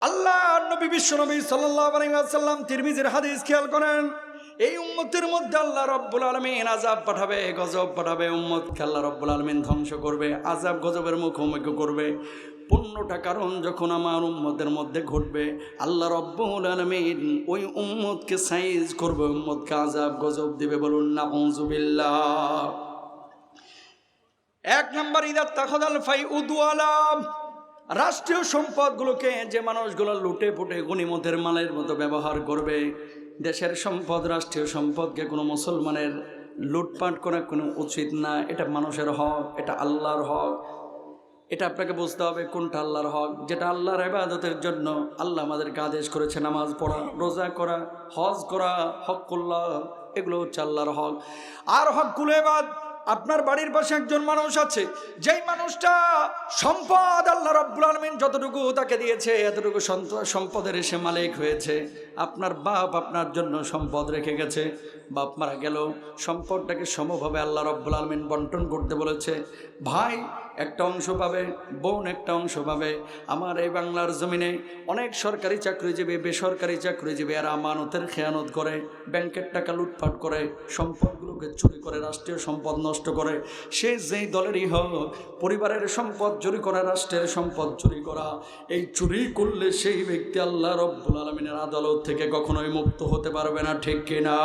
আল্লাহ নবী বিশ্বনবী সাল্লাল্লাহু আলাইহি ওয়াসাল্লাম তিরমিজির হাদিস খেয়াল করেন, এই উম্মতের মধ্যে আল্লাহ রাব্বুল আলামিন আযাব পাঠাবে, গজব পাঠাবে। উম্মতকে আল্লাহ রাব্বুল আলামিন ধ্বংস করবে, আযাব গজবের মুখোমুখি করবে। 15টা কারণ যখন আমার উম্মতের মধ্যে ঘটবে, আল্লাহ রাব্বুল আলামিন ওই উম্মতকে সাইজ করবে, উম্মতকে আযাব গজব দিবে। বলুন নাউযুবিল্লাহ। 1 নাম্বার, ইদা তাখাদাল ফাইউদু আলা, রাষ্ট্রীয় সম্পদগুলোকে যে মানুষগুলো লুটে পুটে গনিমতের মালের মতো ব্যবহার করবে। দেশের সম্পদ, রাষ্ট্রীয় সম্পদকে কোনো মুসলমানের লুটপাট করা কোনো উচিত না। এটা মানুষের হক, এটা আল্লাহর হক। এটা আপনাকে বুঝতে হবে কোনটা আল্লাহর হক। যেটা আল্লাহর ইবাদতের জন্য আল্লাহ আমাদেরকে আদেশ করেছে, নামাজ পড়া, রোজা করা, হজ করা, হকুল্লাহ, এগুলো হচ্ছে আল্লাহর হক। আর হকগুলো এবার আপনার বাড়ির পাশে একজন মানুষ আছে, যেই মানুষটা সম্পদ আল্লাহ রাব্বুল আলামিন যতটুকু তাকে দিয়েছে এতটুকু সম্পদের সে মালিক হয়েছে। আপনার বাপ আপনার জন্য সম্পদ রেখে গেছে, বাপ মারা গেল, সম্পদটাকে সমভাবে আল্লাহ রাব্বুল আলামিন বন্টন করতে বলেছে। ভাই একটা অংশ পাবে, বোন একটা অংশ পাবে। আমার এই বাংলার জমিনে অনেক সরকারি চাকরিজীবী, বেসরকারি চাকরিজীবী আর আমানতের খেয়ানত করে, ব্যাংকের টাকা লুটপাট করে, সম্পদগুলোকে চুরি করে, রাষ্ট্রীয় সম্পদ নষ্ট করে। সে যেই দলেরই হোক, পরিবারের সম্পদ চুরি করা, রাষ্ট্রের সম্পদ চুরি করা, এই চুরি করলে সেই ব্যক্তি আল্লাহ রাব্বুল আলামিনের আদালত থেকে কখনোই মুক্ত হতে পারবে না। ঠিক কিনা?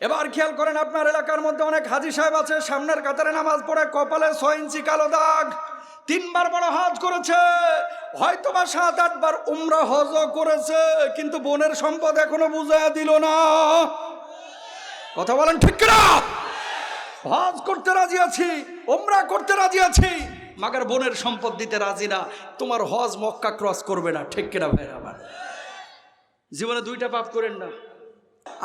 এবার খেয়াল করেন, আপনার এলাকার মধ্যে অনেক হাজী সাহেব আছে, সামনের কাতারে নামাজ পড়ে, কপালে 6 ইঞ্চি কালো দাগ, 3 বার বড় হজ করেছে, হয়তোবা 7-8 বার উমরা হজও করেছে, কিন্তু বোনের সম্পদ এখনো বুঝাইয়া দিল না। কথা বলেন ঠিক কিনা? হজ করতে রাজি আছি, উমরা করতে রাজি আছি, মাগার বোনের সম্পদ দিতে রাজি না। তোমার হজ মক্কা ক্রস করবে না। ঠিক কিনা ভাইরা আমার? জীবনে 2টা পাপ করেন না।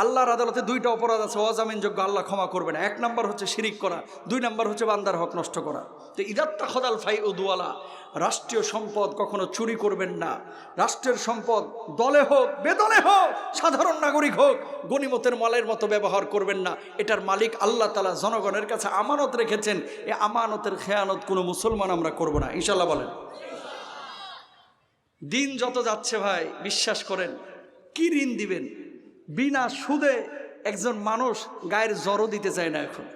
আল্লাহর আদালতে 2টা অপরাধ আছে, অজামিনযোগ্য, আল্লাহ ক্ষমা করবে না। 1 নাম্বার হচ্ছে শিরিক করা, 2 নাম্বার হচ্ছে বান্দার হক নষ্ট করা। তো ইদাত্তাখাদাল ফাইউদু আলা, রাষ্ট্রীয় সম্পদ কখনো চুরি করবেন না। রাষ্ট্রের সম্পদ দলে হোক, বেদলে হোক, সাধারণ নাগরিক হোক, গনিমতের মালের মতো ব্যবহার করবেন না। এটার মালিক আল্লাহ তাআলা জনগণের কাছে আমানত রেখেছেন। এই আমানতের খেয়ানত কোনো মুসলমান আমরা করব না, ইনশাআল্লাহ বলেন। দিন যত যাচ্ছে ভাই, বিশ্বাস করেন, কি ঋণ দিবেন? বিনা সুদে একজন মানুষ গায়ের জ্বরও দিতে চায় না। এখন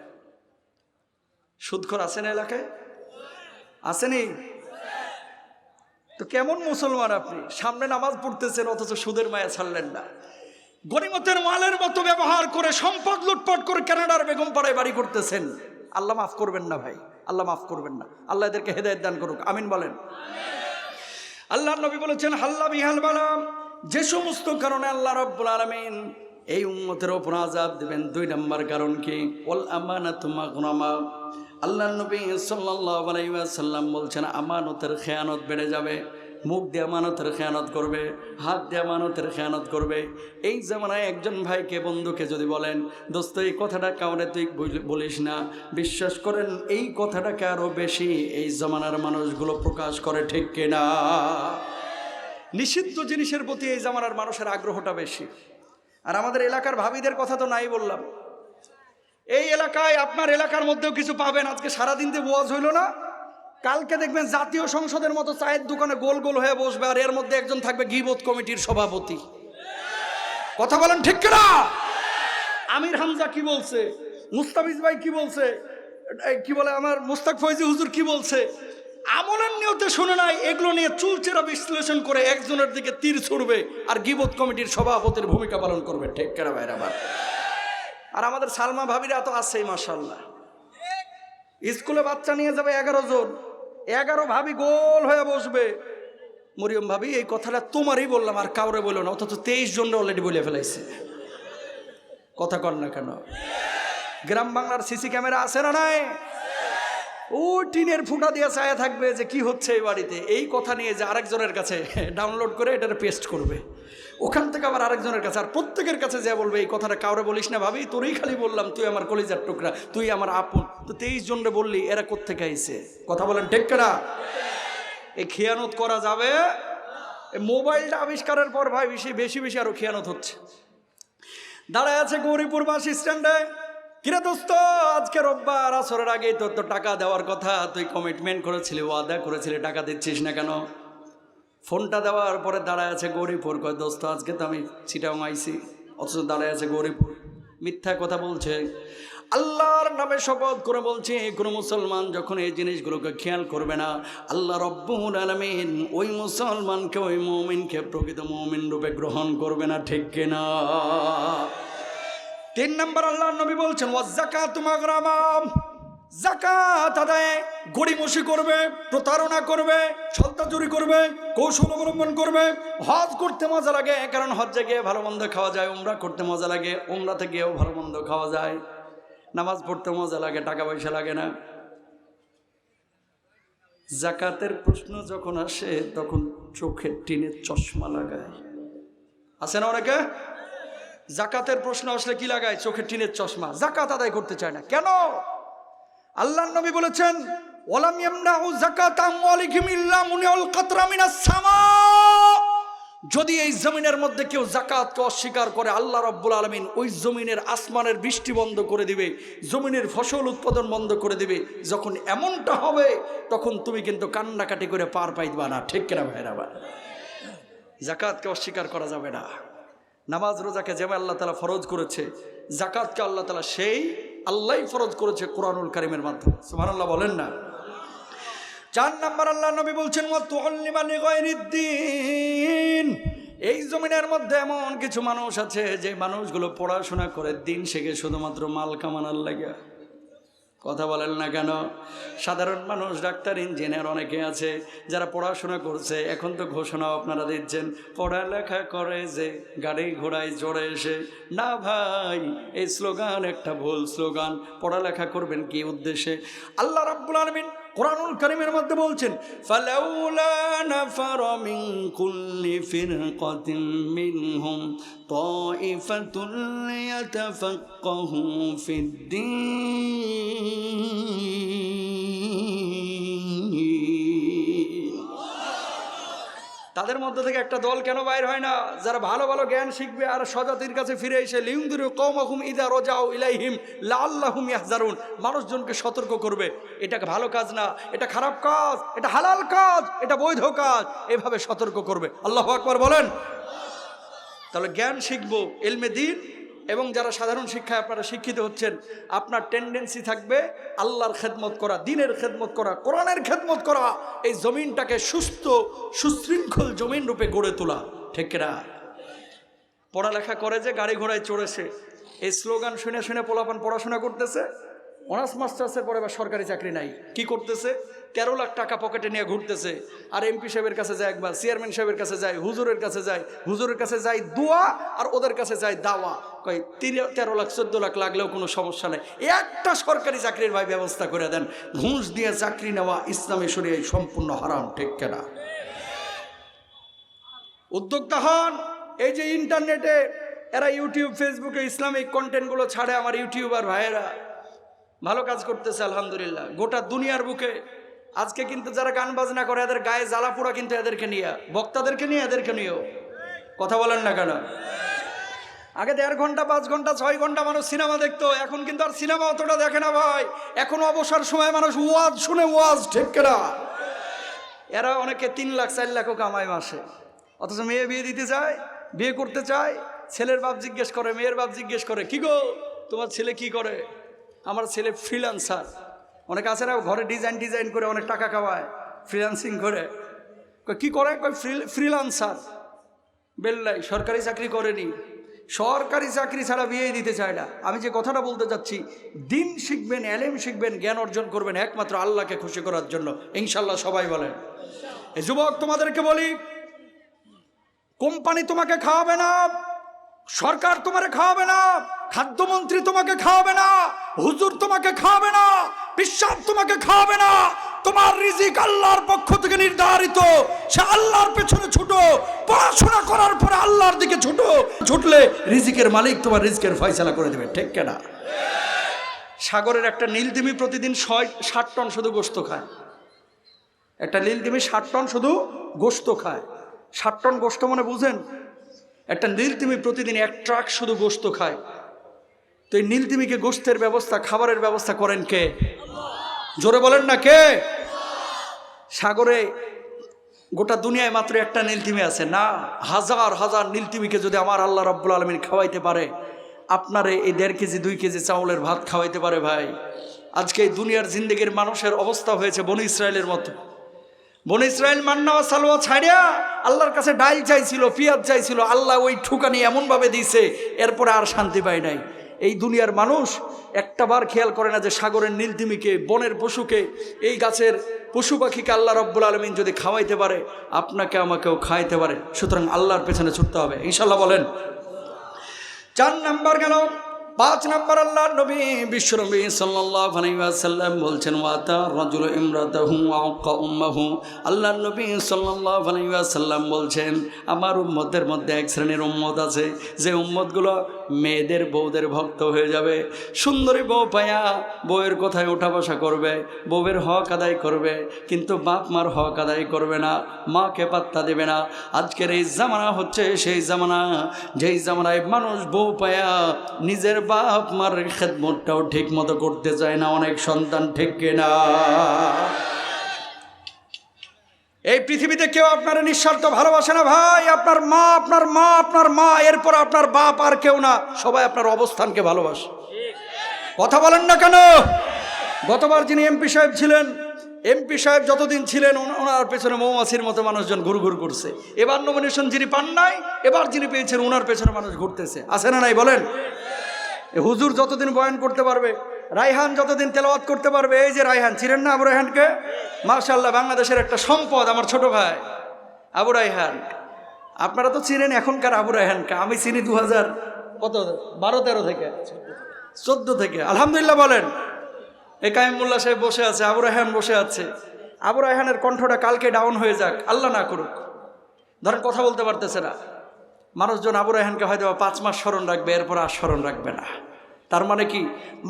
সুদখোর আছেন এলাকায়? আসেনি? তো কেমন মুসলমান আপনি? সামনে নামাজ পড়তেছেন অথচ সুদের মায়া ছাড়লেন না। গনিমতের মালের মতো ব্যবহার করে সম্পদ লুটপাট করে কানাডার বেগম পাড়ায় বাড়ি করতেছেন। আল্লাহ মাফ করবেন না ভাই, আল্লাহ মাফ করবেন না। আল্লাহ এদেরকে হেদায়েত দান করুক, আমিন বলেন। আল্লাহর নবী বলেছেন, হাল্লা বিহাল বালা, যে সমস্ত কারণে আল্লাহ রাব্বুল আলামিন এই উম্মতের ওপর আযাব দিবেন। 2 নাম্বার কারণ কি? ওয়াল আমানাতু মাগনামা। আল্লাহর নবী সাল্লাল্লাহু আলাইহি ওয়াসাল্লাম বলছেন, আমানতের খেয়ানত বেড়ে যাবে। মুখ দিয়ে আমানতের খেয়ানত করবে, হাত দিয়ে আমানতের খেয়ানত করবে। এই জামানায় একজন ভাইকে, বন্ধুকে যদি বলেন, দোস্ত এই কথাটা কাউরে তুই বলিস না, বিশ্বাস করেন এই কথাটাকে আরও বেশি এই জামানার মানুষগুলো প্রকাশ করে। ঠিক কিনা? নিষিদ্ধ জিনিসের প্রতি এই জামানার মানুষের আগ্রহটা বেশি। আর আমাদের এলাকার ভাবিদের কথা তো নাই বললাম। এই এলাকায়, আপনার এলাকার মধ্যেও কিছু পাবেন। আজকে সারাদিন দিয়ে ওয়াজ হইল না, কালকে দেখবেন জাতীয় সংসদের মতো চায়ের দোকানে গোল গোল হয়ে বসবে, আর এর মধ্যে একজন থাকবে গীবত কমিটির সভাপতি। কথা বলেন ঠিক কিনা? আমির হামজা কি বলছে, মুস্তাফিজ ভাই কি বলছে, কি বলে আমার মুস্তাক ফয়জি হুজুর কি বলছে, আমলের নিয়তে শুনে নাই, এগুলো নিয়ে চুলচেরা বিশ্লেষণ করে একজনের দিকে তীর ছুড়বে আর গীবত কমিটির সভাপতির ভূমিকা পালন করবে। ঠিক কিনা ভাইরা? আর আমাদের সালমা ভাবিরা তো আছেই মাশাআল্লাহ। স্কুলে বাচ্চা নিয়ে যাবে 11 জন, 11 ভাবি গোল হয়ে বসবে। মরিয়ম ভাবি এই কথাটা তোমারই বললাম, আর কাউরে বললো না, অথচ 23 জন অলরেডি বলে ফেলাইছে। কথা কর না কেন? গ্রাম বাংলার সিসি ক্যামেরা আছে না নাই? ও টিনের ফুটা দিয়ে ছায়া থাকবে যে কি হচ্ছে এই বাড়িতে, এই কথা নিয়ে যে আরেকজনের কাছে ডাউনলোড করে এটার পেস্ট করবে, ওখান থেকে আবার আরেকজনের কাছে, আর প্রত্যেকের কাছে যা বলবে এই কথাটা কাউরে বলিস না ভাবি, তোরই খালি বললাম, তুই আমার কলিজার টুকরা, তুই আমার আপন। তো 23 জনরে বললি, এরা কোত্থেকে আইছে? কথা বলেন ঠিক কিনা? এই খেয়ানত করা যাবে? মোবাইলটা আবিষ্কারের পর ভাই বেশি বেশি আরো খেয়ানত হচ্ছে। দাঁড়ায় আছে গৌরীপুর বাস স্ট্যান্ডে, কিরে দোস্ত, আজকে রোববার, আসরের আগেই তোর তো টাকা দেওয়ার কথা, তুই কমিটমেন্ট করেছিলি, ওয়াদা করেছিলি, টাকা দিচ্ছিস না কেন? ফোনটা দেওয়ার পরে দাঁড়ায় আছে গৌরীপুর। কয় দোস্ত আজকে তো আমি চিটাং আইছি, অথচ দাঁড়ায় আছে গৌরীপুর, মিথ্যা কথা বলছে। আল্লাহর নামে শপথ করে বলছে, কোনো মুসলমান যখন এই জিনিসগুলোকে খেয়াল করবে না, আল্লাহ রাব্বুল আলামিন ওই মুসলমানকে, ওই মুমিনকে প্রকৃত মুমিন রূপে গ্রহণ করবে না। ঠিক কিনা? 3 নম্বর আল্লাহর নবী বলছেন ওয়াযাকাতু মাগরামাম, যাকাত আদায়ে গড়িমসি করবে, প্রতারণা করবে, ছলতা চুরি করবে, কৌশল অবলম্বন করবে। হজ করতে মজা লাগে, কারণ হজ্জে গিয়ে ভালো মন্দ খাওয়া যায়। উমরা করতে মজা লাগে, উমরাতে গিয়েও ভালো মন্দ খাওয়া যায়। নামাজ পড়তে মজা লাগে, টাকা পয়সা লাগে না। যাকাতের প্রশ্ন যখন আসে তখন চোখের টিনের চশমা লাগায়। আছে না অনেকে? যাকাতের প্রশ্ন আসলে কি লাগায়? চোখের টিনের চশমা। যাকাত আদায় করতে চায় না কেন? আল্লাহর নবী বলেছেন ওয়ালাম ইয়ামনাউ যাকাতা আমওয়ালিহিম ইল্লা মুনিউল কাতরা মিনাস সামা। যদি এই জমিনের মধ্যে কেউ যাকাতকে অস্বীকার করে, আল্লাহ রাব্বুল আলামিন ওই জমিনের আসমানের বৃষ্টি বন্ধ করে দিবে, জমিনের ফসল উৎপাদন বন্ধ করে দিবে। যখন এমনটা হবে তখন তুমি কিন্তু কান্নাকাটি করে পার পাইবা না। ঠিক কিনা ভাইরা? যাকাতকে অস্বীকার করা যাবে না। নামাজ রোজাকে যেমন আল্লাহ তাআলা ফরজ করেছে, যাকাতকে আল্লাহ তাআলা সেই আল্লাহই ফরজ করেছে কোরআনুল কারীমের মাধ্যমে। সুবহানাল্লাহ বলেন না? 4 নম্বর আল্লাহ নবী বলছেন ওয়া তুআল্লিমা লিগায়রিদ্দিন। এই জমিনের মধ্যে এমন কিছু মানুষ আছে যে মানুষগুলো পড়াশোনা করে দিন শেখে শুধুমাত্র মাল কামানোর লাগে। কথা বলেন না কেন? সাধারণ মানুষ, ডাক্তার, ইঞ্জিনিয়ার অনেকে আছে যারা পড়াশোনা করছে। এখন তো ঘোষণাও আপনারা দিচ্ছেন পড়ালেখা করে যে গাড়ি ঘোড়ায় জড়ে এসে। না ভাই, এই স্লোগান একটা ভুল স্লোগান। পড়ালেখা করবেন কি উদ্দেশ্যে? আল্লাহ রাব্বুল আলামিন কোরআনুল কারীমের মধ্যে বলছেন ফালাউলা নাফারা মিন কুল্লি ফিরকাতিন মিনহুম তাইফাতুন লিয়াতাফাক্কাহু ফিদ্দীন। তাদের মধ্যে থেকে একটা দল কেন বাইর হয় না? যারা ভালো ভালো জ্ঞান শিখবে আর স্বজাতির কাছে ফিরে এসে লিউনদিরু কওমাহুম ইযা রাজাউ ইলাইহিম লাআল্লাহুম ইয়াহজারুন, মানুষজনকে সতর্ক করবে। এটা ভালো কাজ না, এটা খারাপ কাজ, এটা হালাল কাজ, এটা বৈধ কাজ, এভাবে সতর্ক করবে। আল্লাহু আকবার বলেন। তাহলে জ্ঞান শিখবো, ইলমে দ্বীন। এবং যারা সাধারণ শিক্ষায় আপনারা শিক্ষিত হচ্ছেন, আপনার টেন্ডেন্সি থাকবে আল্লাহর খেদমত করা, দ্বীনের খেদমত করা, কোরআনের খেদমত করা, এই জমিনটাকে সুস্থ সুশৃঙ্খল জমিন রূপে গড়ে তোলা। ঠিক না? পড়ালেখা করে যে গাড়ি ঘোড়ায় চড়েছে, এই স্লোগান শুনে শুনে পোলাপান পড়াশোনা করতেছে, অনার্স মাস্টার্সের পরে বা সরকারি চাকরি নাই, কি করতেছে? 13 লাখ টাকা পকেটে নিয়ে ঘুরতেছে। আর এমপি সাহেবের কাছে যায় একবার, চেয়ারম্যান সাহেবের কাছে যায়, হুজুরের কাছে যায়, হুজুরের কাছে যায় দোয়া, আর ওদের কাছে যায় দাওয়া। কই 13 লাখ 14 লাখ লাগলেও কোনো সমস্যা নেই, একটা সরকারি চাকরির ভাই ব্যবস্থা করে দেন। ঘুষ দিয়ে চাকরি নেওয়া ইসলামী শরীয়তে সম্পূর্ণ হারাম। ঠিক কিনা? উদ্যোক্তা হন। এই যে ইন্টারনেটে এরা ইউটিউব, ফেসবুকে ইসলামিক কন্টেন্টগুলো ছাড়ে, আমার ইউটিউবার ভাইয়েরা ভালো কাজ করতেছে আলহামদুলিল্লাহ গোটা দুনিয়ার বুকে। আজকে কিন্তু যারা গান বাজনা করে এদের গায়ে জ্বালা পোড়া কিন্তু এদেরকে নিয়ে, বক্তাদেরকে নিয়ে, এদেরকে নিয়েও। কথা বলেন না কেন? আগে 1.5 ঘন্টা 5 ঘন্টা 6 ঘন্টা মানুষ সিনেমা দেখতো, এখন কিন্তু আর সিনেমা অতটা দেখে না ভাই। এখন অবসর সময় মানুষ ওয়াজ শুনে, ওয়াজ। ঠিক কিনা? এরা অনেকে 3 লাখ 4 লাখও কামায় মাসে, অথচ মেয়ে বিয়ে দিতে চায়, বিয়ে করতে চায়। ছেলের বাপ জিজ্ঞেস করে, মেয়ের বাপ জিজ্ঞেস করে, কি গো তোমার ছেলে কি করে? আমার ছেলে ফ্রিল্যান্সার। অনেকে আছে না ঘরে ডিজাইন করে অনেক টাকা কামায়, ফ্রিল্যান্সিং করে। কি করে? ফ্রিল্যান্সার। বেল্লাই, সরকারি চাকরি করেনি। সরকারি চাকরি ছাড়া বিয়ে দিতে চায় না। আমি যে কথাটা বলতে চাচ্ছি, দিন শিখবেন, এলেম শিখবেন, জ্ঞান অর্জন করবেন একমাত্র আল্লাহকে খুশি করার জন্য, ইনশাল্লাহ। সবাই বলেন। এই যুবক তোমাদেরকে বলি, কোম্পানি তোমাকে খাওয়াবে না, সরকার তোমাকে খাওয়াবে না, খাদ্যমন্ত্রী তোমাকে খাওয়াবে না, হুজুর তোমাকে খাওয়াবে না, পিশাব তোমাকে খাওয়াবে না। তোমার রিজিক আল্লাহর পক্ষ থেকে নির্ধারিত। সে আল্লাহর পেছনে ছুটো, পড়াশোনা করার পরে আল্লাহর দিকে ছুটো। ছুটলে রিজিকের মালিক তোমার রিজিকের ফয়সালা করে দেবে। ঠিক কিনা? সাগরের একটা নীলতিমি প্রতিদিন 60 টন শুধু গোশত খায়। একটা নীলতিমি 60 টন শুধু গোশত খায়। 60 টন গোশত মানে বুঝেন? একটা নীলতিমি প্রতিদিন 1 ট্রাক শুধু গোশত খায়। তো এই নীলতিমিকে গোশতের ব্যবস্থা, খাবারের ব্যবস্থা করেন কে? জোরে বলেন না কে? সাগরে গোটা দুনিয়ায় মাত্র একটা নীলতিমি আছে না, হাজার হাজার নীলতিমিকে যদি আমার আল্লাহ রাব্বুল আলামিন খাওয়াইতে পারে, আপনারে এই 1.5 কেজি 2 কেজি চাউলের ভাত খাওয়াইতে পারে ভাই। আজকে এই দুনিয়ার জিন্দেগির মানুষের অবস্থা হয়েছে বনি ইসরায়েলের মতো। বনি ইসরায়েল মান্না ওয়া সালওয়া ছাড়িয়া আল্লাহর কাছে ডাল চাইছিল, পেঁয়াজ চাইছিল, আল্লাহ ওই ঠুকানি এমনভাবে দিয়েছে, এরপরে আর শান্তি পায় নাই। এই দুনিয়ার মানুষ একটাবার খেয়াল করে না যে সাগরের নীলতিমিকে, বনের পশুকে, এই গাছের পশু পাখিকে আল্লাহ রাব্বুল আলামিন যদি খাওয়াইতে পারে, আপনাকে আমাকেও খাওয়াইতে পারে। সুতরাং আল্লাহর পেছনে ছুটতে হবে, ইনশাল্লাহ বলেন। 4 নাম্বার গেল। 5 নাম্বার আল্লাহ নবী বিশ্বনবী সাল্লাল্লাহু আলাইহি ওয়াসাল্লাম বলছেন, ওয়াতা রাজুলু ইমরাতাহু ওয়া আক্কা উম্মাহু। আল্লাহ নবী সাল্লাল্লাহু আলাইহি ওয়াসাল্লাম বলছেন, আমার উম্মতের মধ্যে এক শ্রেণীর উম্মত আছে, যে উম্মতগুলো মেয়েদের বউদের ভক্ত হয়ে যাবে। সুন্দরী বউ পায়া বউয়ের কথায় ওঠা বসা করবে, বউয়ের হক আদায় করবে, কিন্তু বাপ মার হক আদায় করবে না, মাকে পাত্তা দেবে না। আজকের এই জামানা হচ্ছে সেই জামানা, যেই জামানায় মানুষ বউ পায়া নিজের বাপ মার খেদমতটাও ঠিক মতো করতে চায় না অনেক সন্তান, ঠিক কিনা? এই পৃথিবীতে কেউ আপনার নিঃস্বার্থ ভালোবাসে না ভাই। আপনার মা, আপনার মা, আপনার মা, এরপর আপনার বাপ, আর কেউ না। সবাই আপনার অবস্থানকে ভালোবাসে। কথা বলেন না কেন? গতবার যিনি এমপি সাহেব ছিলেন, এমপি সাহেব যতদিন ছিলেন ওনার পেছনে মৌমাছির মতো মানুষজন ঘুরঘুর করছে। এবার নমিনেশন যিনি পান নাই, এবার যিনি পেয়েছেন ওনার পেছনে মানুষ ঘুরতেছে। আছে না নাই বলেন? হুজুর যতদিন বয়ান করতে পারবে, রায়হান যতদিন তেলাওয়াত করতে পারবে, এই যে রায়হান ছিলেন না, আবু রায়হানকে, মাশাআল্লাহ বাংলাদেশের একটা সম্পদ, আমার ছোট ভাই আবু রায়হান। আপনারা তো চিনেন এখনকার আবু রায়হানকে, আমি চিনি 2012-13 থেকে, 14 থেকে। আলহামদুলিল্লাহ বলেন। এই কায়েম মোল্লা সাহেব বসে আছে, আবু রায়হান বসে আছে। আবু রায়হানের কণ্ঠটা কালকে ডাউন হয়ে যাক, আল্লাহ না করুক। ধরেন কথা বলতে পারতেছে না, মানুষজন আবু রায়হানকে হয়তো 5 মাস স্মরণ রাখবে, এরপর আর স্মরণ রাখবে না। তার মানে কি?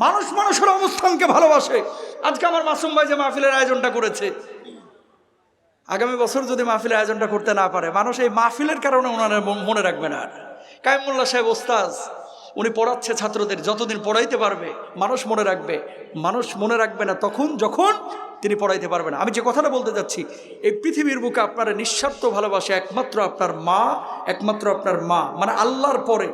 মানুষ মানুষের অবস্থানকে ভালোবাসে। আজকে আমার মাসুম ভাই যে মাহফিলের আয়োজনটা করেছে, আগামী বছর যদি মাহফিলের আয়োজনটা করতে না পারে, মানুষ এই মাহফিলের কারণে ওনারা মনে রাখবে না। কায়েম মোল্লা সাহেব ওস্তাজ, উনি পড়াচ্ছে ছাত্রদের, যতদিন পড়াইতে পারবে মানুষ মনে রাখবে। মানুষ মনে রাখবে না তখন যখন তিনি পড়াইতে পারবে না। আমি যে কথাটা বলতে যাচ্ছি, এই পৃথিবীর বুকে আপনারা নিঃস্বার্থ ভালোবাসে একমাত্র আপনার মা, একমাত্র আপনার মা, মানে আল্লাহর পরে।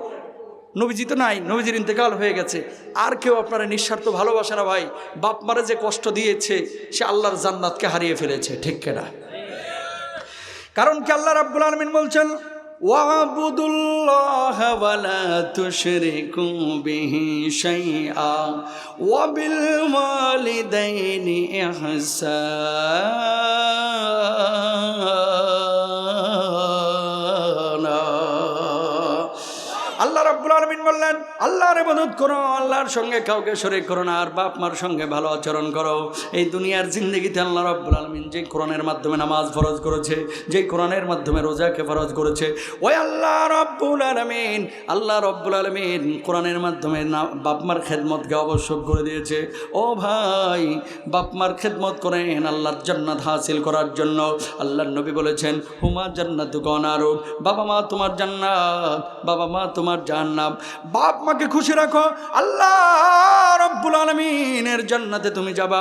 নবীজি তো নাই, নবীজির ইন্তেকাল হয়ে গেছে, আর কেউ আপনারা নিঃস্বার্থ ভালোবাসে না ভাই। বাপ মারে যে কষ্ট দিয়েছে, সে আল্লাহর জান্নাতকে হারিয়ে ফেলেছে, ঠিক কিনা? কারণ কি আল্লাহ রাব্বুল আলামিন বলছেন, ওয়াবুদুল্লাহ ওয়ালা তুশরিকু বিহি শাইআ ওয়া বিল ওয়ালিদাইনি ইহসানা। আল্লাহ রাব্বুল আলামিন বললেন, আল্লাহর ইবাদত করো, আল্লাহর সঙ্গে কাউকে শরীক করো না, আর বাপ মার সঙ্গে ভালো আচরণ করো। এই দুনিয়ার জিন্দগিতে আল্লাহ রাব্বুল আলামিন যে কোরআনের মাধ্যমে নামাজ ফরজ করেছে, যে কোরআনের মাধ্যমে রোজাকে ফরজ করেছে, ওই আল্লাহ রাব্বুল আলামিন, আল্লাহ রাব্বুল আলামিন কোরআনের মাধ্যমে বাপ মার খেদমতকে আবশ্যক করে দিয়েছে। ও ভাই, বাপ মার খেদমত করেন আল্লাহর জান্নাত হাসিল করার জন্য। আল্লাহর নবী বলেছেন, হুমা জান্নাতুকা ওয়া নারুক, বাবা মা তোমার জান্নাত, বাবা মা তোমার জাহান্নাম। বাপ মাকে খুশি রাখো, আল্লাহ রাব্বুল আলামিনের জান্নাতে তুমি যাবা।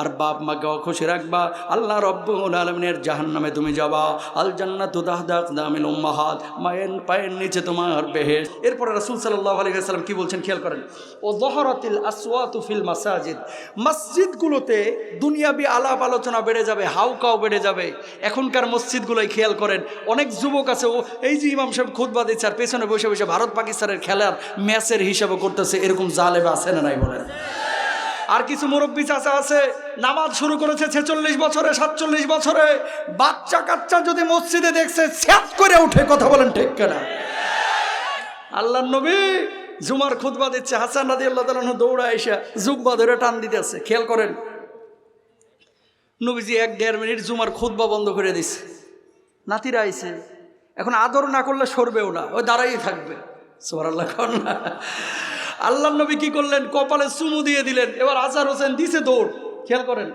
আর বাপ মাকে খুশি রাখবা, আল্লাহ রাব্বুল আলামিনের জাহান্নামে তুমি যাবা। আল জান্নাতু তাহতা আকদামিল উম্মাহাত, মায়ের পায়ের নিচে তোমার বেহেশত। এরপরে রাসূল সাল্লাল্লাহু আলাইহি ওয়াসাল্লাম কি বলছেন খেয়াল করেন, ও যহরাতিল আসওয়াতু ফিল মাসাজিদ, মসজিদগুলোতে দুনিয়াবি আলাপ আলোচনা বেড়ে যাবে, হাউকাও বেড়ে যাবে। এখনকার মসজিদগুলোই খেয়াল করেন, অনেক যুবক আছে, ও এই যে ইমাম সাহেব খুতবা দিচ্ছে আর পেছনে বসে বসে ভারত পাকিস্তানের খেলার ম্যাচের হিসাবে করতেছে, এরকম জালেম আছে না নাই বলেন? আর কিছু মুরব্বী চাচা আছে, নামাজ শুরু করেছে 46 বছরে, 47 বছরে, বাচ্চা কাচ্চা যদি মসজিদে দেখছে ছ্যাপ করে উঠে। কথা বলেন ঠিক কিনা? আল্লাহর নবী জুমার খুতবা দিচ্ছে, হাসান রাদিয়াল্লাহু তাআলা দৌড়া আইসা জুব্বা ধরে টান দিতেছে। খেয়াল করেন, নবীজি 1-1.5 মিনিট জুমার খুতবা বন্ধ করে দিচ্ছে। নাতিরা আইছে, এখন আদর না করলে সরবেও না, ওই দাঁড়াই থাকবে। সুবহানাল্লাহ। আল্লাহ নবী কি করলেন, কপালে চুমু দিয়ে দিলেন। এবার আজহার হোসেন দিছে দৌড়। খেয়াল করেন,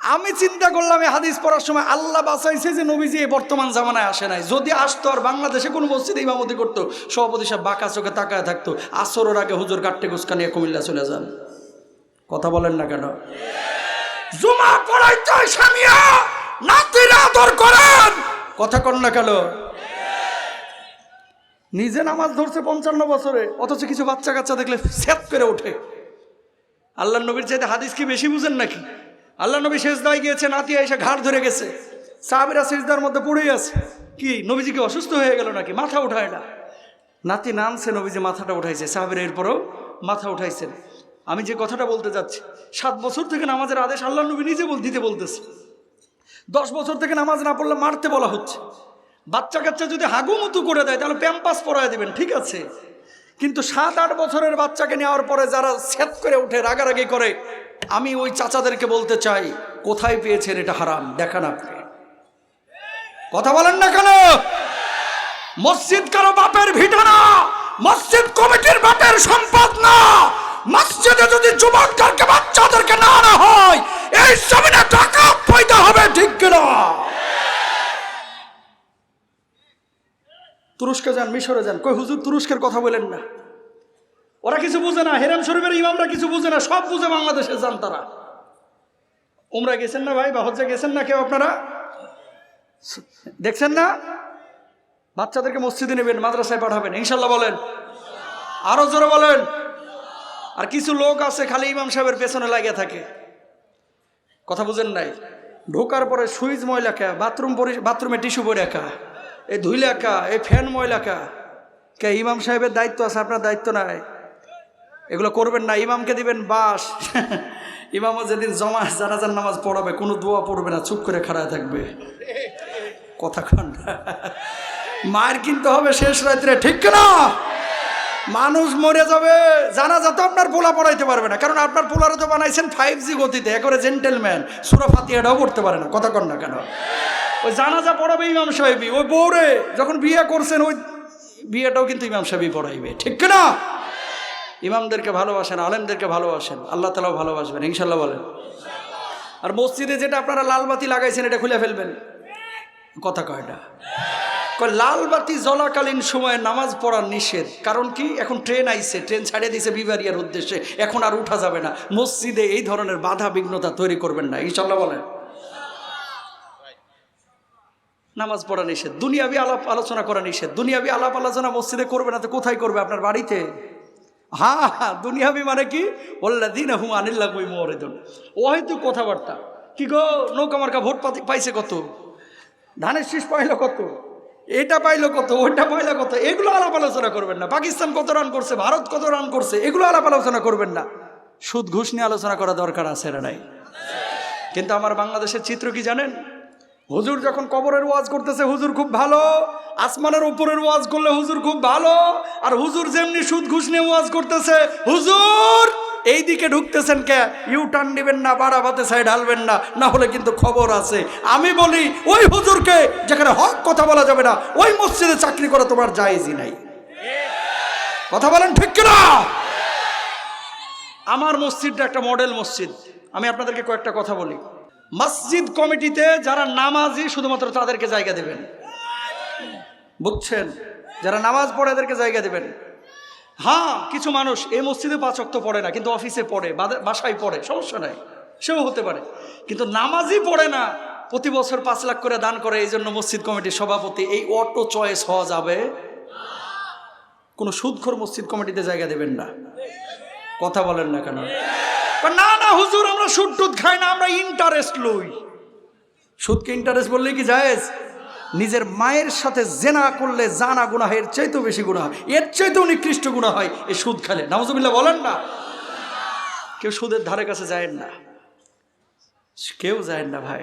আমি চিন্তা করলাম এই হাদিস পড়ার সময় আল্লাহ বাঁচাইছে যে নবীজি এই বর্তমান জামানায় আসে নাই। যদি আসতো আর বাংলাদেশে কোনো মসজিদে ইমামতি করতো, সভাপতি সাহেব বাঁকা চোখে তাকায় থাকতো, আসরের আগে হুজুর কাট্টে গুসকা নিয়ে কুমিল্লা চলে যান। কথা বলেন না কেন? জুমা পড়াইতে সামিয়া নাতির আদর করেন। কথা কন না কেন? নিজে নামাজ ধরছে 55 বছরে, অথচ কিছু বাচ্চা কাচ্চা দেখলে সেট করে ওঠে। আল্লাহ নবীর চাইতে হাদিস কি বেশি বুঝেন নাকি? আল্লাহ নবী সেজদায় গিয়েছে, নাতি এসে ঘাড় ধরে গেছে, সাহাবীরা সেজদার মধ্যে পড়েই আছে। কি নবীজি কি অসুস্থ হয়ে গেল নাকি? মাথা উঠায় না। নাতি নামছে, নবীজি মাথাটা উঠাইছে, সাহাবীরা এরপরও মাথা উঠাইছেন। আমি যে কথাটা বলতে যাচ্ছি, 7 বছর থেকে নামাজের আদেশ আল্লাহ নবী নিজে দিতে বলতেছে। 10 বছর থেকে নামাজ না পড়লে মারতে বলা হচ্ছে। বাচ্চা কাচ্চা যদি হাগুমুতু করে দেয় তাহলে প্যাম্পাস পরায় দিবেন, ঠিক আছে। কিন্তু 7-8 বছরের বাচ্চাকে নেওয়ার পরে যারা সেট করে উঠে, রাগারাগি করে, আমি ওই চাচাদেরকে বলতে চাই, কোথায় পেয়েছেন এটা হারাম দেখান আপনি। কথা বলেন না কেন? মসজিদ কারো বাপের ভিটা না, মসজিদ কমিটির বাপের সম্পদ না। মসজিদে যদি যুবকদেরকে, বাচ্চাদেরকে না আনা হয়, এই জমিনে টাকা পয়দা হবে, ঠিক কিনা? তুরস্কে যান, মিশরে যান, কই হুজুর তুরস্কের কথা বলেন না, ওরা কিছু বুঝে না। হেরাম শরীফের ইমামরা কিছু বুঝে না, সব বুঝে বাংলাদেশে যান তারা। উমরা গেছেন না ভাই, বা হজ্জে গেছেন না কেউ? আপনারা দেখছেন না? বাচ্চাদেরকে মসজিদে নেবেন, মাদ্রাসায় পাঠাবেন, ইনশাল্লাহ বলেন, আরো জোরে বলেন। আর কিছু লোক আছে খালি ইমাম সাহেবের পেছনে লাগিয়ে থাকে। কথা বুঝেন নাই? ঢোকার পরে সুইচ ময়লা খা, বাথরুমে টিস্যু পরে রাখা, এই ধুইলে একা, এই ফ্যান ময়লা খা। কে ইমাম সাহেবের দায়িত্ব আছে, আপনার দায়িত্ব নাই। এগুলো করবেন না। ইমামকে দিবেন বাস। ইমামও যেদিন জানাজার নামাজ পড়াবে, কোনো দোয়া পড়বে না, চুপ করে খাড়া থাকবে। কথা কন। মায়ের কিনতে হবে শেষ রাত্রে, ঠিক না? মানুষ মরে যাবে, জানাজা তো আপনার পোলা পড়াইতে পারবে না, কারণ আপনার পোলারে তো বানাইছেন 5G গতিতে, একেবারে জেন্টেলম্যান, সূরা ফাতিহাটাও পড়তে পারে না। কথা কন না কেন? ওই জানাজা পড়াবে ইমাম সাহেবই। ওই বউরে যখন বিয়ে করছেন, ওই বিয়েটাও কিন্তু ইমাম সাহেবই পড়াইবে, ঠিক না? ইমামদেরকে ভালোবাসেন, আলেমদেরকে ভালোবাসেন, আল্লাহ তাআলাও ভালোবাসবেন, ইনশাল্লাহ বলেন। আর মসজিদে যেটা আপনারা লাল বাতি লাগাইছেন, এটা খুলে ফেলবেন। কথা কয়টা? লাল বাতি জ্বলাকালীন সময়ে নামাজ পড়া নিষেধ। কারণ কি? এখন ট্রেন আইছে, ট্রেন ছাড়িয়ে দিয়েছে বিবারিয়ার উদ্দেশ্যে, এখন আর উঠা যাবে না। মসজিদে এই ধরনের বাধা বিঘ্নতা তৈরি করবেন না, ইনশাল্লাহ বলেন। নামাজ পড়া নিষেধ, দুনিয়াবি আলাপ আলোচনা করা নিষেধ। দুনিয়াবি আলাপ আলোচনা মসজিদে করবে না তো কোথায় করবে? আপনার বাড়িতে। হ্যাঁ, দুনিয়াবি মানে কি? ওয়াল্লাযীনা হুম আনিল লাগওয়ি মুরিদুন। ও হয়তো কথাবার্তা, কি গো নৌকা মার্কা ভোট পাইছে কত, ধানের শীষ পাইলো কত, এটা পাইলো কত, ওইটা পাইলো কত, এগুলো আলাপ আলোচনা করবেন না। পাকিস্তান কত রান করছে, ভারত কত রান করছে, এগুলো আলাপ আলোচনা করবেন না। সুদ ঘুষ নিয়ে আলোচনা করা দরকার আছে না নাই? কিন্তু আমার বাংলাদেশের চিত্র কি জানেন? হুজুর যখন কবরের ওয়াজ করতেছে, হুজুর খুব ভালো। আসমানের উপরের ওয়াজ করলে হুজুর খুব ভালো। আর হুজুর যেমনি সুদ ঘুষ নিয়ে ওয়াজ করতেছে, হুজুর এই দিকে ঢুকতেছেন কে? ইউ টার্ন দিবেন না, বাড়াবাতে সাইড ঢালবেন না, না হলে কিন্তু খবর আছে। আমি বলি, ওই হুজুরকে যেখানে হক কথা বলা যাবে না, ওই মসজিদে চাকরি করা তোমার জায়েজই নাই। কথা বলেন, ঠিক কিনা? আমার মসজিদটা একটা মডেল মসজিদ। আমি আপনাদেরকে কয়েকটা কথা বলি। মসজিদ কমিটিতে যারা নামাজি, শুধুমাত্র তাদেরকে জায়গা দেবেন, বুঝছেন? যারা নামাজ পড়ে এদেরকে জায়গা দেবেন। হ্যাঁ, কিছু মানুষ এই মসজিদে 5 ওয়াক্ত পড়ে না, কিন্তু অফিসে পড়ে, বাসায় পড়ে, সমস্যা নাই, সেও হতে পারে। কিন্তু নামাজই পড়ে না, প্রতি বছর 5 লাখ করে দান করে, এই জন্য মসজিদ কমিটির সভাপতি। এই অটো চয়েস হওয়া যাবে? কোনো সুদখোর মসজিদ কমিটিতে জায়গা দেবেন না। কথা বলেন না কেন? না না হুজুর, আমরা সুদ টুদ খাই না, আমরা ইন্টারেস্ট লই। সুদকে ইন্টারেস্ট বললে কি জায়েজ? নিজের মায়ের সাথে জেনা করলে জানা গুনাহ এর চাইতেও বেশি গুনাহ হয়, এর চাইতেও নিকৃষ্ট গুনাহ হয় এই সুদ খেলে। নাউজুবিল্লাহ বলেন না? কেউ সুদের ধারে কাছে যায় না, কেউ যায় না ভাই।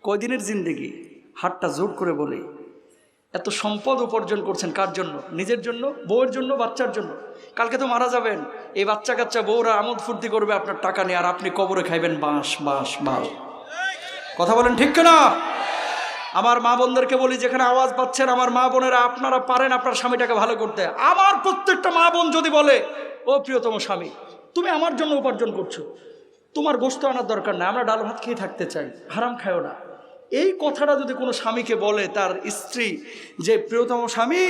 কয়দিনের জিন্দেগি? হাতটা জোর করে বলি, এত সম্পদ উপার্জন করছেন কার জন্য? নিজের জন্য, বউয়ের জন্য, বাচ্চার জন্য। কালকে তো মারা যাবেন, এই বাচ্চা কাচ্চা বউরা আমোদ ফুর্তি করবে আপনার টাকা নিয়ে, আর আপনি কবরে খাইবেন বাঁশ বাঁশ মাল। কথা বলেন, ঠিক কিনা? আমার মা বোনদেরকে বলি, যেখানে আওয়াজ পাচ্ছেন আমার মা বোনেরা, আপনারা পারেন আপনার স্বামীটাকে ভালো করতে। আমার প্রত্যেকটা মা বোন যদি বলে, ও প্রিয়তম স্বামী, তুমি আমার জন্য উপার্জন করছো, তোমার গোশত আনার দরকার নাই, আমরা ডাল ভাত খেয়ে থাকতে চাই, হারাম খায়ও না। এই কথাটা যদি কোনো স্বামীকে বলে তার স্ত্রী, যে প্রিয়তম স্বামী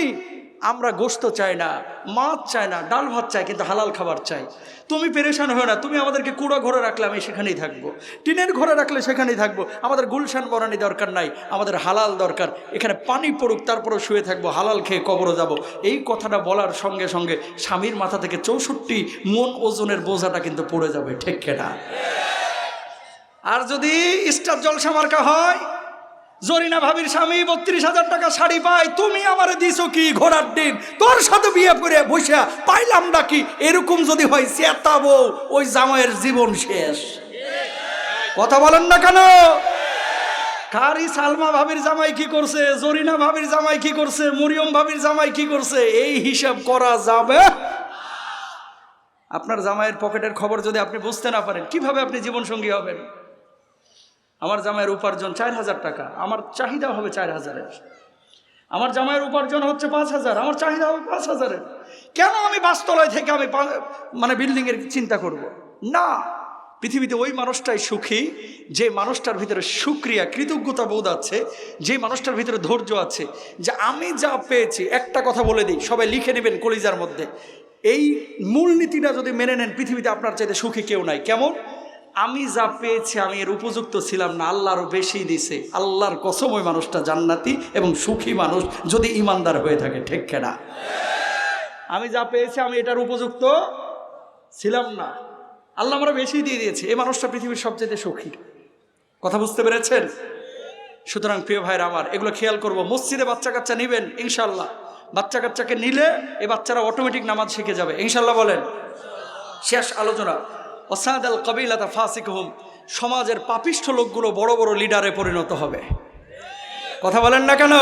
আমরা গোশত চাই না, মাছ চাই না, ডাল ভাত চাই, কিন্তু হালাল খাবার চাই। তুমি পেরেশান হও না, তুমি আমাদেরকে কুড়া ঘরে রাখলে আমি সেখানেই থাকবো, টিনের ঘরে রাখলে সেখানেই থাকবো। আমাদের গুলশান বরানি দরকার নাই, আমাদের হালাল দরকার। এখানে পানি পড়ুক, তারপরেও শুয়ে থাকবো, হালাল খেয়ে কবরে যাব। এই কথাটা বলার সঙ্গে সঙ্গে স্বামীর মাথা থেকে 64 মন ওজনের বোঝাটা কিন্তু পড়ে যাবে, ঠিক কিনা? আর যদি স্টার জলসা মার্কা হয়, জরিনা ভাবির স্বামী 32,000 টাকা শাড়ি পায়, তুমি আমারে দিছো কি ঘোড়ার ডিম, তোর সাথে বিয়ে করে বসে পাইলাম নাকি, এরকম যদি হয় চেতাবো, ওই জামাইয়ের জীবন শেষ। কথা বলেন না কেন? কারি সালমা ভাবির জামাই কি করছে, জরিনা ভাবির জামাই কি করছে, মরিয়ম ভাবির জামাই কি করছে, এই হিসাব করা যাবে? আপনার জামাইয়ের পকেটের খবর যদি আপনি বুঝতে না পারেন, কিভাবে আপনি জীবনসঙ্গী হবেন? আমার জামাইয়ের উপার্জন 4,000 টাকা, আমার চাহিদা হবে 4,000-এর। আমার জামাইয়ের উপার্জন হচ্ছে 5,000, আমার চাহিদা হবে 5,000-এর। কেন আমি বাসতলায় থেকে আমি মানে বিল্ডিংয়ের চিন্তা করব? না, পৃথিবীতে ওই মানুষটাই সুখী যে মানুষটার ভিতরে শুকরিয়া, কৃতজ্ঞতা বোধ আছে, যে মানুষটার ভিতরে ধৈর্য আছে, যে আমি যা পেয়েছি। একটা কথা বলে দিই, সবাই লিখে নেবেন কলিজার মধ্যে, এই মূলনীতিটা যদি মেনে নেন, পৃথিবীতে আপনার চাইতে সুখী কেউ নাই। কেমন? আমি যা পেয়েছি আমি এর উপযুক্ত ছিলাম না, আল্লাহ আরও বেশি দিছে। আল্লাহর কসম ওই মানুষটা জান্নাতি এবং সুখী মানুষ, যদি ইমানদার হয়ে থাকে, ঠিক কিনা? আমি যা পেয়েছি আমি এটার উপযুক্ত ছিলাম না, আল্লাহ আমরা বেশি দিয়ে দিয়েছে। এই মানুষটা পৃথিবীর সবচেয়ে সুখী। কথা বুঝতে পেরেছেন? সুতরাং প্রিয় ভাইরা আমার, এগুলো খেয়াল করব। মসজিদে বাচ্চা কাচ্চা নিবেন ইনশাল্লাহ, বাচ্চা কাচ্চাকে নিলে এই বাচ্চারা অটোমেটিক নামাজ শিখে যাবে ইনশাল্লাহ। বলেন। শেষ আলোচনা, ওসাদ আল কবিলাতা ফাসিকহুম, সমাজের পাপিষ্ঠ লোকগুলো বড় বড় লিডারে পরিণত হবে। কথা বলেন না কেন?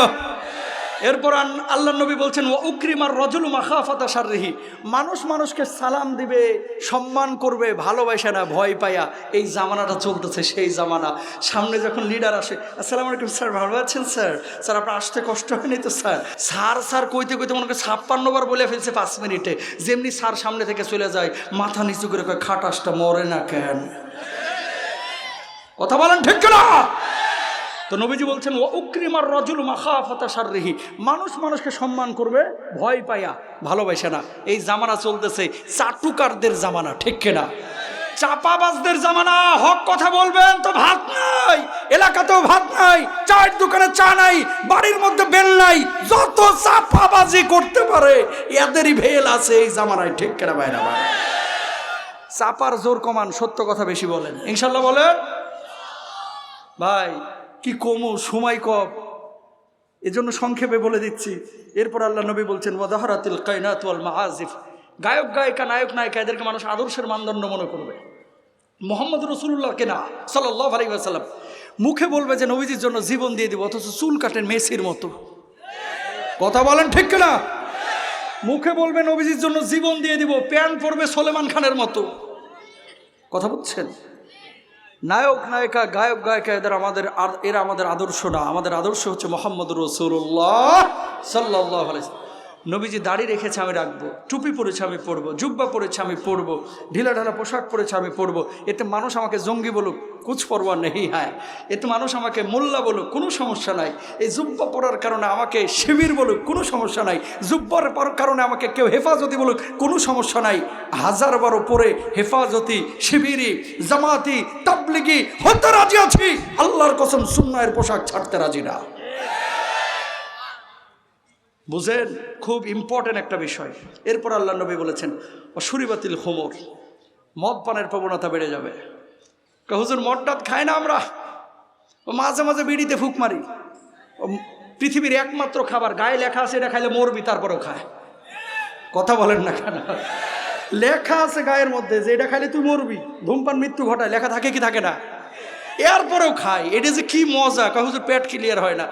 এরপর আল্লাহ নবী বলছেন, ওয়া উকরিমার রাজুলু মাখাফাতা শাররিহি, মানুষ মানুষকে সালাম দিবে, সম্মান করবে, ভালোবাসে না, ভয় পায়া। এই জামানাটা চলতেছে সেই জামানা। সামনে যখন লিডার আসে, আসসালামু আলাইকুম স্যার, ভালো আছেন স্যার? স্যার আপনার আসতে কষ্ট হয়নি তো স্যার? স্যার স্যার কইতে কইতে মনে করে 56 বার বলে ফেলছে 5 মিনিটে। যেমনি স্যার সামনে থেকে চলে যায়, মাথা নিচু করে কয়, খাটাসটা মরে না কেন? কথা বলেন ঠিক না? তো নবীজি বলছেন, ওয়া উকরিমার রাজুলু মাখাফাতা শাররিহি, মানুষ মানুষকে সম্মান করবে ভয় পাইয়া, ভালোবাসে না। এই জামানা চলতেছে চাটুকারদের জামানা, ঠিক কিনা? চাপাবাজদের জামানা। হক কথা বলবেন তো ভাত নাই, এলাকাতেও ভাত নাই, চায়ের দোকানে চা নাই, বাড়ির মধ্যে বেল নাই, যত চাপাবাজি করতে পারে এদেরই ভেল আছে এই জামানায়, ঠিক কিনা ভাইরা? ভাই, চাপার জোর কমান, সত্য কথা বেশি বলেন ইনশাল্লাহ। বলেন ভাই, কি কমু, সময় কম, এজন্য সংক্ষেপে বলে দিচ্ছি। এরপর আল্লাহ নবী বলছেন, ওয়াদাহরাতিল কায়নাত ওয়াল মাআজিফ, গায়ক গায়িকা, নায়ক নায়িকা, এদেরকে মানুষ আদর্শের মানদণ্ড মনে করবে। মুহাম্মদ রাসূলুল্লাহকে না সাল্লাল্লাহু আলাইহি ওয়াসাল্লাম মুখে বলবে যে নবীজির জন্য জীবন দিয়ে দিব, অথচ চুল কাটেন মেসির মতো। কথা বলেন ঠিক না? মুখে বলবে নবীজির জন্য জীবন দিয়ে দিব, প্যান্ট পরবে সুলেমান খানের মতো। কথা বুঝছেন? নায়ক নায়িকা, গায়ক গায়িকা, এরা আমাদের আদর্শ না। আমাদের আদর্শ হচ্ছে মুহাম্মদুর রাসূলুল্লাহ সাল্লাল্লাহু আলাইহি ওয়াসাল্লাম। নবীজি দাড়ি রেখেছে আমি রাখবো, টুপি পরেছে আমি পরবো, জুব্বা পরেছে আমি পরবো, ঢিলা ঢালা পোশাক পরেছে আমি পরবো। এতে মানুষ আমাকে জঙ্গি বলুক, কুছ পরোয়া নেই হয়। এতে মানুষ আমাকে মোল্লা বলুক, কোনো সমস্যা নাই। এই জুব্বা পরার কারণে আমাকে শিবির বলুক, কোনো সমস্যা নাই। জুব্বার কারণে আমাকে কেউ হেফাজতি বলুক, কোনো সমস্যা নাই। 1000 পরে হেফাজতি, শিবিরি, জামাতি, তাবলিগি হতে রাজি আছি, আল্লাহর কসম সুন্নাহের পোশাক ছাড়তে রাজি না। বুঝেন? খুব ইম্পর্টেন্ট একটা বিষয়। এরপর আল্লাহ নবী বলেছেন, অশুরিবাতিল খুমর, মদ পানের প্রবণতা বেড়ে যাবে। হুজুর মদটাত খায় না আমরা, ও মাঝে মাঝে বিড়িতে ফুক মারি। ও পৃথিবীর একমাত্র খাবার, গায়ে লেখা আছে এটা খাইলে মরবি, তারপরেও খায়। কথা বলেন না কেন? লেখা আছে গায়ের মধ্যে যে এটা খাইলে তুই মরবি, ধূমপান মৃত্যু ঘটায়, লেখা থাকে কি থাকে না? এরপরেও খায়। এটা যে কি মজা, হুজুর পেট ক্লিয়ার হয় না।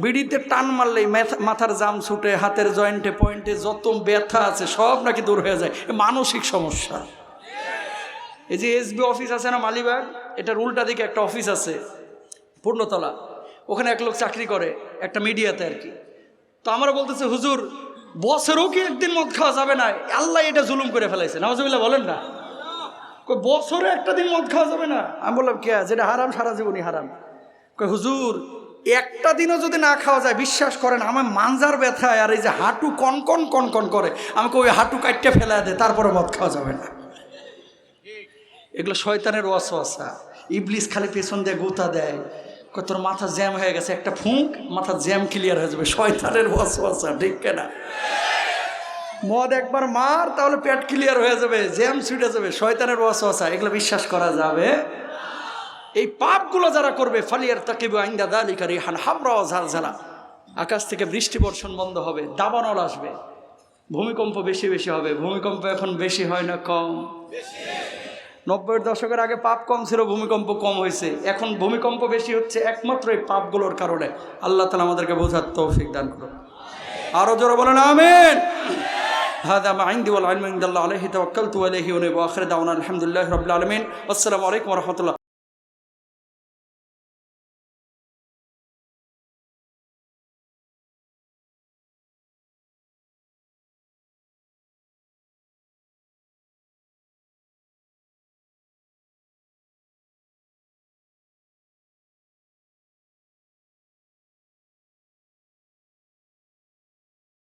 বিড়িতে টান মারলেই মাথার জাম ছুটে, হাতের জয়েন্টে পয়েন্টে যত ব্যথা আছে সব নাকি দূর হয়ে যায়। মানসিক সমস্যা। এই যে এসবি অফিস আছে না মালিবাগ, এটার উল্টা দিকে একটা অফিস আছে পূর্ণতলা, ওখানে এক লোক চাকরি করে একটা মিডিয়াতে আর কি। তো আমরা বলতেছে, হুজুর বছরেও কি একদিন মদ খাওয়া যাবে না? আল্লাহ এটা জুলুম করে ফেলাইছে, নাউজুবিল্লাহ বলেন না। বছরে একটা দিন মদ খাওয়া যাবে না? আমি বললাম কে, যেটা হারাম সারা জীবনই হারাম। কই হুজুর একটা দিনও যদি না খাওয়া যায়, বিশ্বাস করেন আমার মানজার ব্যথায় আর এই যে হাঁটু কনকন কনকন করে, আমাকে ওই হাঁটু কাটতে ফেলা দেয়, তারপরে মদ খাওয়া যাবে না। এগুলো শয়তানের ওয়াসওয়াসা। ইবলিস খালি পেছন দিয়ে গোতা দেয়, তোর মাথা জ্যাম হয়ে গেছে, একটা ফুঁক মাথা জ্যাম ক্লিয়ার হয়ে যাবে। শয়তানের ওয়াসওয়াসা, ঠিক কিনা? মদ একবার মার তাহলে পেট ক্লিয়ার হয়ে যাবে, জ্যাম ছুটে যাবে। শয়তানের ওয়াসওয়াসা, এগুলো বিশ্বাস করা যাবে। এই পাপগুলো যারা করবে, ফালিয়ার তাকিবু আইন্দা যালিকা রিহান হামরা ওয়া জালজালা, আকাশ থেকে বৃষ্টি বর্ষণ বন্ধ হবে, দাবানল আসবে, ভূমিকম্প বেশি বেশি হবে। ভূমিকম্প এখন বেশি হয় না কম? 90-এর দশকের আগে পাপ কম ছিল, ভূমিকম্প কম হয়েছে। এখন ভূমিকম্প বেশি হচ্ছে একমাত্র এই পাপগুলোর কারণে। আল্লাহ তাআলা আমাদেরকে বোঝার তৌফিক দান করুন। আরো জোরে বলেন আমিন। هذا ما عندي والعلم عند الله عليه توكلت وإليه أنيب وآخر دعوانا الحمد لله رب العالمين والسلام عليكم ورحمة الله।